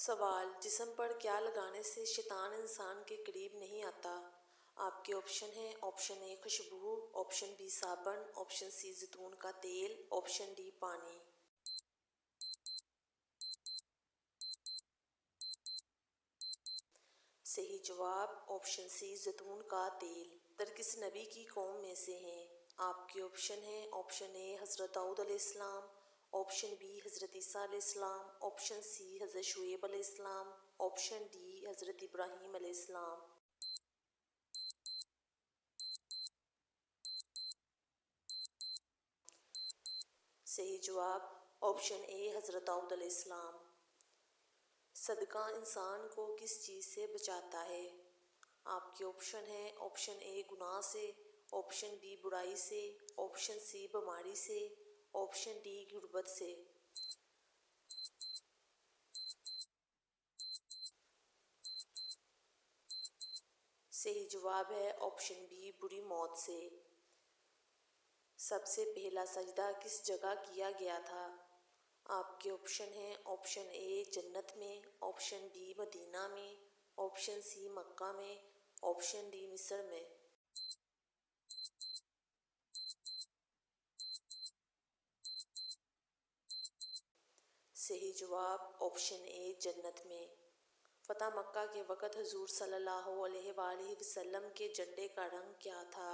سوال: جسم پر کیا لگانے سے شیطان انسان کے قریب نہیں آتا؟ آپ کے آپشن ہیں: آپشن اے خوشبو، آپشن بی صابن، آپشن سی زیتون کا تیل، آپشن ڈی پانی۔ صحیح جواب آپشن سی زیتون کا تیل۔ در کس نبی کی قوم میں سے ہیں؟ آپ کے آپشن ہیں: آپشن اے حضرت داؤد علیہ السلام، آپشن بی حضرت عیسیٰ علیہ السلام، آپشن سی حضرت شعیب علیہ السلام، آپشن ڈی حضرت ابراہیم علیہ السلام۔ صحیح جواب آپشن اے حضرت داؤد علیہ السلام۔ صدقہ انسان کو کس چیز سے بچاتا ہے؟ آپ کے آپشن ہیں: آپشن اے گناہ سے، آپشن بی برائی سے، آپشن سی بیماری سے، آپشن ڈی غربت سے۔ صحیح جواب ہے آپشن بی بری موت سے۔ سب سے پہلا سجدہ کس جگہ کیا گیا تھا؟ آپ کے آپشن ہیں: آپشن اے جنت میں، آپشن بی مدینہ میں، آپشن سی مکہ میں، آپشن ڈی مصر میں۔ صحیح جواب آپشن اے جنت میں۔ فتح مکہ کے وقت حضور صلی اللہ علیہ وآلہ وسلم کے جھنڈے کا رنگ کیا تھا؟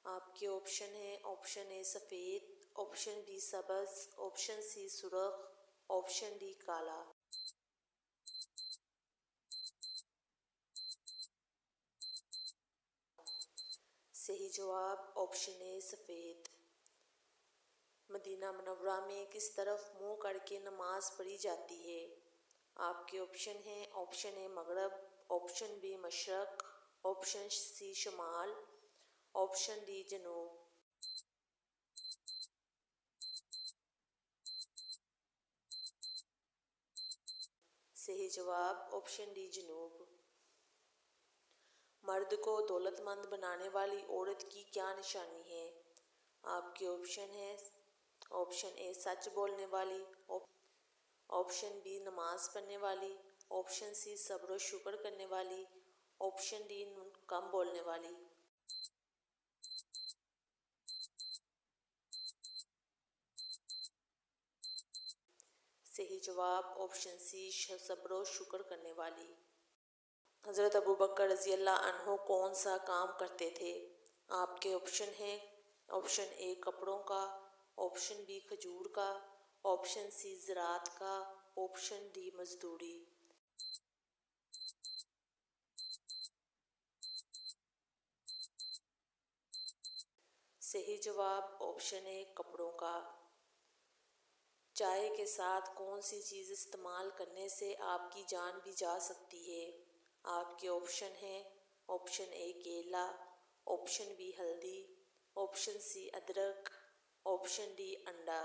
آپ کے آپشن ہیں: آپشن اے سفید، آپشن بی سبز، آپشن سی سرخ، آپشن ڈی کالا۔ صحیح جواب آپشن اے سفید۔ مدینہ منورہ میں کس طرف منہ کر کے نماز پڑھی جاتی ہے؟ آپ کے آپشن ہیں: آپشن اے مغرب، آپشن بی مشرق، آپشن سی شمال، آپشن ڈی جنوب۔ صحیح جواب آپشن ڈی جنوب۔ مرد کو دولت مند بنانے والی عورت کی کیا نشانی ہے؟ آپ کے آپشن ہیں: آپشن اے سچ بولنے والی، آپشن بی نماز پڑھنے والی، آپشن سی صبر و شکر کرنے والی، آپشن ڈی کم بولنے والی۔ صحیح جواب آپشن سی صبر و شکر کرنے والی۔ حضرت ابوبکر رضی اللہ عنہ کون سا کام کرتے تھے؟ آپ کے آپشن ہیں: آپشن اے کپڑوں کا، آپشن بی کھجور کا، آپشن سی زراعت کا، آپشن ڈی مزدوری۔ صحیح جواب آپشن اے کپڑوں کا۔ چائے کے ساتھ کون سی چیز استعمال کرنے سے آپ کی جان بھی جا سکتی ہے؟ آپ کے آپشن ہیں: آپشن اے کیلا، آپشن بی ہلدی، آپشن سی ادرک، آپشن ڈی انڈا۔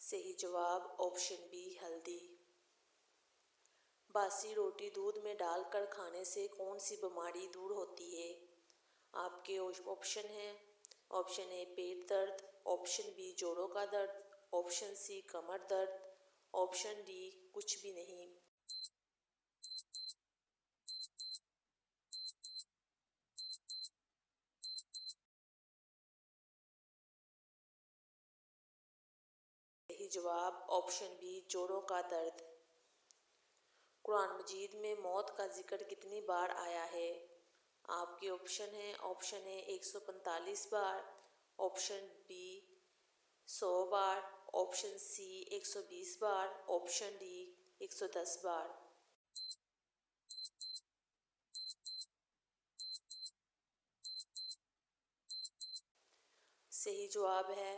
صحیح جواب آپشن بی ہلدی۔ باسی روٹی دودھ میں ڈال کر کھانے سے کون سی بیماری دور ہوتی ہے؟ آپ کے آپشن ہیں: آپشن اے پیٹ درد، آپشن بی جوڑوں کا درد، آپشن سی کمر درد، آپشن ڈی کچھ بھی نہیں۔ صحیح جواب آپشن بی جوڑوں کا درد۔ قرآن مجید میں موت کا ذکر کتنی بار آیا ہے؟ آپ کے آپشن ہیں: آپشن اے 145 بار، آپشن بی 100 بار، آپشن سی 120 بار، آپشن ڈی 110 بار۔ صحیح جواب ہے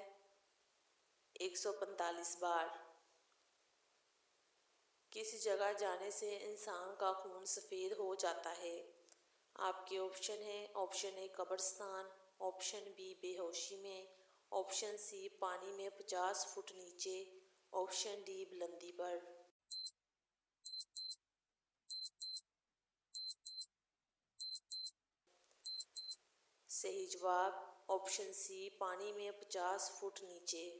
145 بار۔ کس جگہ جانے سے انسان کا خون سفید ہو جاتا ہے؟ آپ کے آپشن ہیں: آپشن اے قبرستان، آپشن بی بے ہوشی میں، آپشن سی پانی میں 50 فٹ نیچے، آپشن ڈی بلندی پر۔ صحیح جواب آپشن سی پانی میں 50 فٹ نیچے،